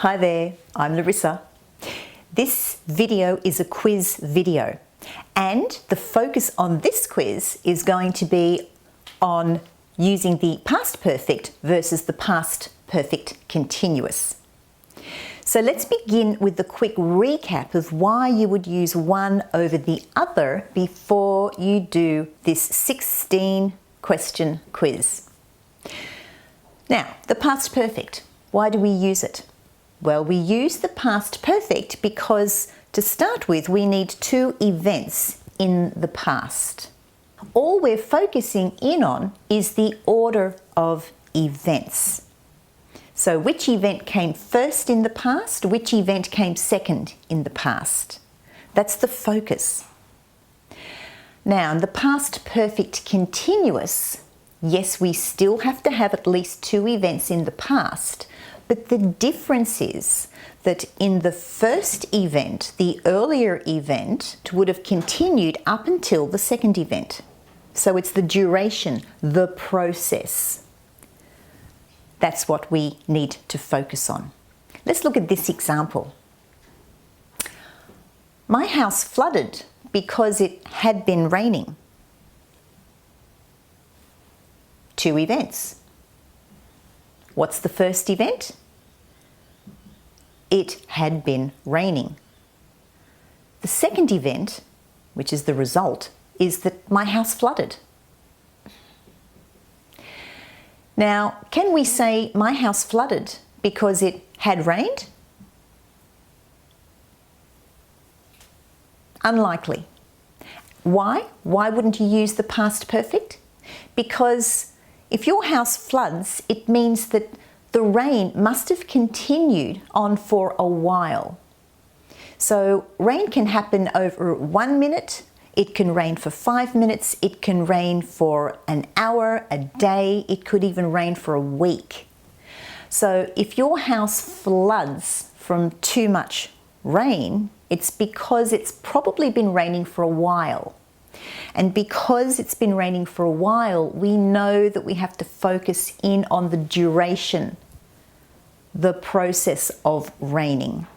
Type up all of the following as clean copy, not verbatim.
Hi there, I'm Larissa. This video is a quiz video, and the focus on this quiz is going to be on using the past perfect versus the past perfect continuous. So let's begin with a quick recap of why you would use one over the other before you do this 16 question quiz. Now, the past perfect, why do we use it? Well, we use the past perfect because to start with, we need two events in the past. All we're focusing in on is the order of events. So which event came first in the past, which event came second in the past. That's the focus. Now, in the past perfect continuous, yes, we still have to have at least two events in the past, but the difference is that in the first event, the earlier event would have continued up until the second event. So it's the duration, the process. That's what we need to focus on. Let's look at this example. My house flooded because it had been raining. Two events. What's the first event? It had been raining. The second event, which is the result, is that my house flooded. Now, can we say my house flooded because it had rained? Unlikely. Why? Why wouldn't you use the past perfect? Because if your house floods, it means that the rain must have continued on for a while. So rain can happen over 1 minute, it can rain for 5 minutes, it can rain for an hour, a day, it could even rain for a week. So if your house floods from too much rain, it's because it's probably been raining for a while. And because it's been raining for a while, we know that we have to focus in on the duration, the process of raining.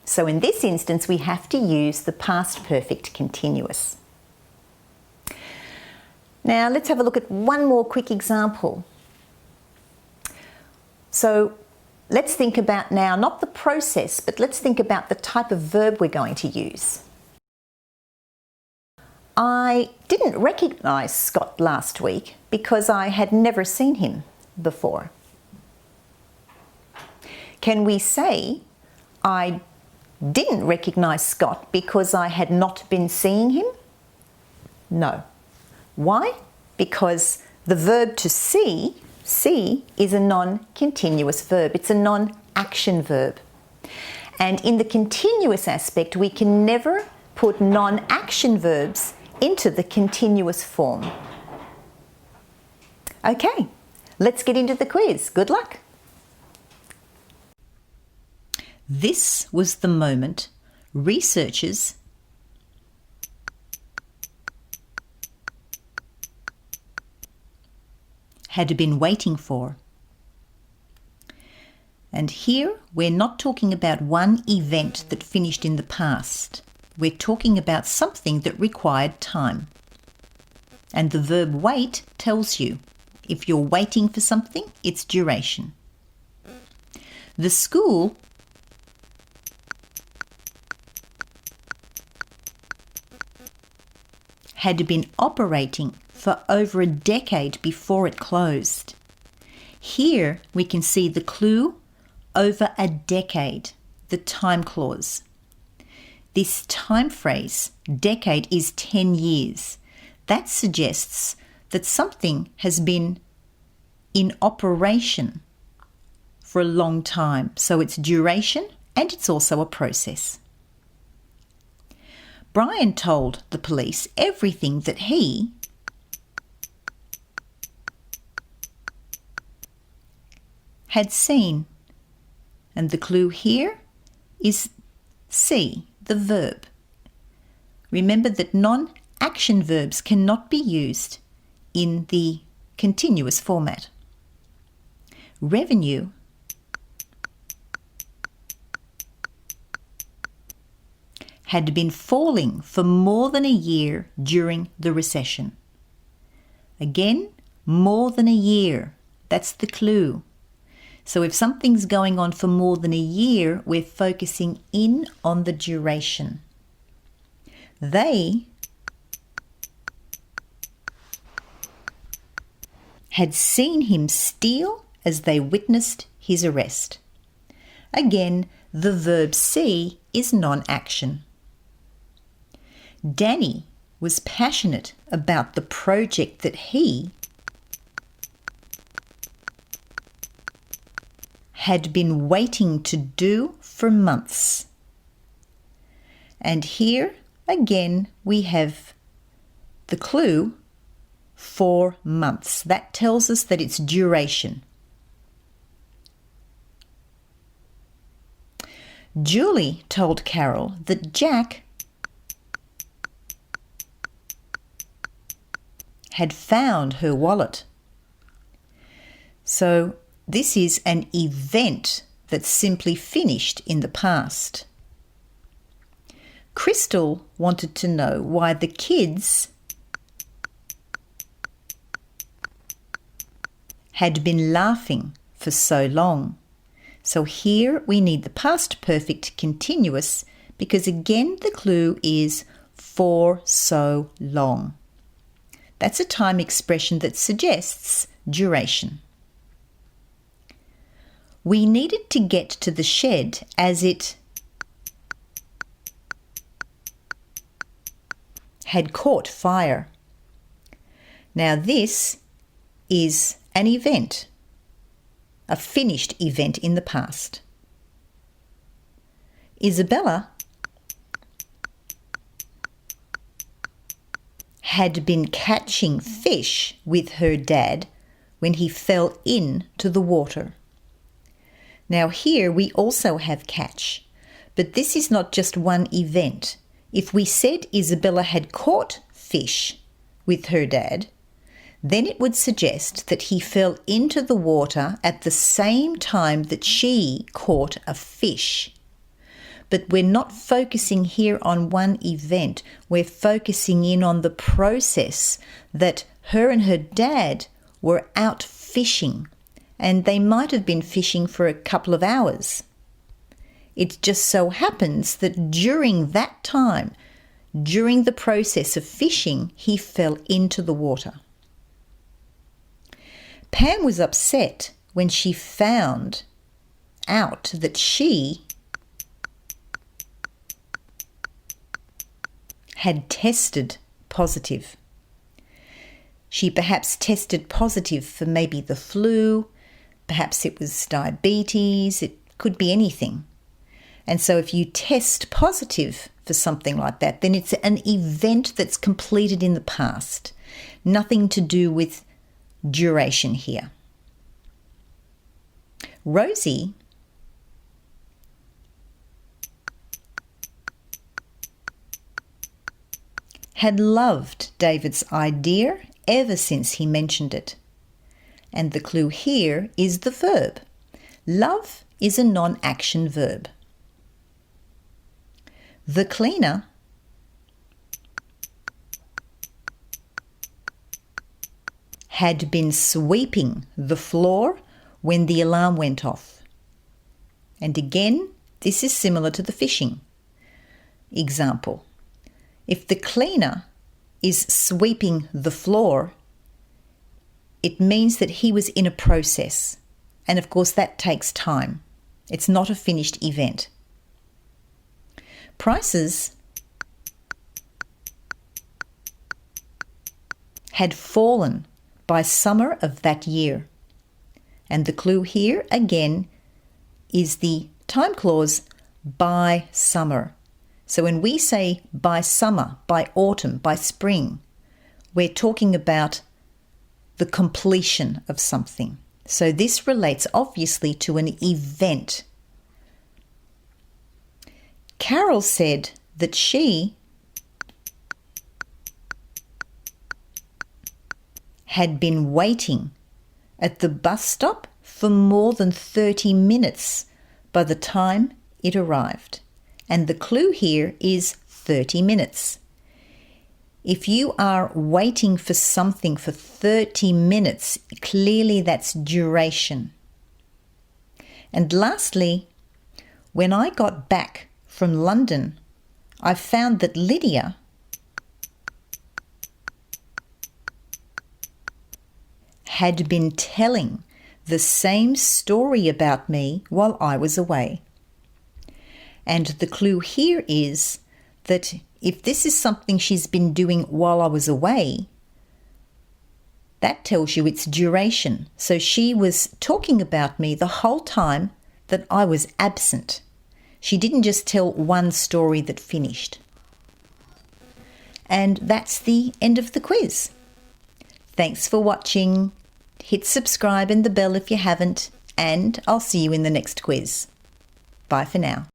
So in this instance, we have to use the past perfect continuous. Now let's have a look at one more quick example. So let's think about now, not the process, but let's think about the type of verb we're going to use. I didn't recognize Scott last week because I had never seen him before. Can we say, I didn't recognize Scott because I had not been seeing him? No. Why? Because the verb to see is a non-continuous verb. It's a non-action verb. And in the continuous aspect, we can never put non-action verbs into the continuous form. Okay, let's get into the quiz. Good luck. This was the moment researchers had been waiting for. And here we're not talking about one event that finished in the past. We're talking about something that required time. And the verb wait tells you if you're waiting for something, it's duration. The school had been operating for over a decade before it closed. Here we can see the clue over a decade, the time clause. This time phrase, decade, is 10 years. That suggests that something has been in operation for a long time. So it's duration and it's also a process. Brian told the police everything that he had seen. And the clue here is see, the verb. Remember that non-action verbs cannot be used in the continuous format. Revenue had been falling for more than a year during the recession. Again, more than a year. That's the clue. So if something's going on for more than a year, we're focusing in on the duration. They had seen him steal as they witnessed his arrest. Again, the verb see is non-action. Danny was passionate about the project that he had been waiting to do for months. And here again we have the clue, 4 months. That tells us that it's duration. Julie told Carol that Jack had found her wallet. So this is an event that's simply finished in the past. Crystal wanted to know why the kids had been laughing for so long. So here we need the past perfect continuous because again the clue is for so long. That's a time expression that suggests duration. We needed to get to the shed as it had caught fire. Now this is an event, a finished event in the past. Isabella had been catching fish with her dad when he fell into the water. Now here we also have catch, but this is not just one event. If we said Isabella had caught fish with her dad, then it would suggest that he fell into the water at the same time that she caught a fish. But we're not focusing here on one event. We're focusing in on the process that her and her dad were out fishing, and they might have been fishing for a couple of hours. It just so happens that during that time, during the process of fishing, he fell into the water. Pam was upset when she found out that she had tested positive. She perhaps tested positive for maybe the flu, perhaps it was diabetes, it could be anything. And so if you test positive for something like that, then it's an event that's completed in the past. Nothing to do with duration here. Rosie had loved David's idea ever since he mentioned it. And the clue here is the verb. Love is a non-action verb. The cleaner had been sweeping the floor when the alarm went off. And again, this is similar to the fishing example. If the cleaner is sweeping the floor, it means that he was in a process. And of course, that takes time. It's not a finished event. Prices had fallen by summer of that year. And the clue here, again, is the time clause by summer. So when we say by summer, by autumn, by spring, we're talking about the completion of something. So this relates obviously to an event. Carol said that she had been waiting at the bus stop for more than 30 minutes by the time it arrived. And the clue here is 30 minutes. If you are waiting for something for 30 minutes, clearly that's duration. And lastly, when I got back from London, I found that Lydia had been telling the same story about me while I was away. And the clue here is that if this is something she's been doing while I was away, that tells you its duration. So she was talking about me the whole time that I was absent. She didn't just tell one story that finished. And that's the end of the quiz. Thanks for watching. Hit subscribe and the bell if you haven't, and I'll see you in the next quiz. Bye for now.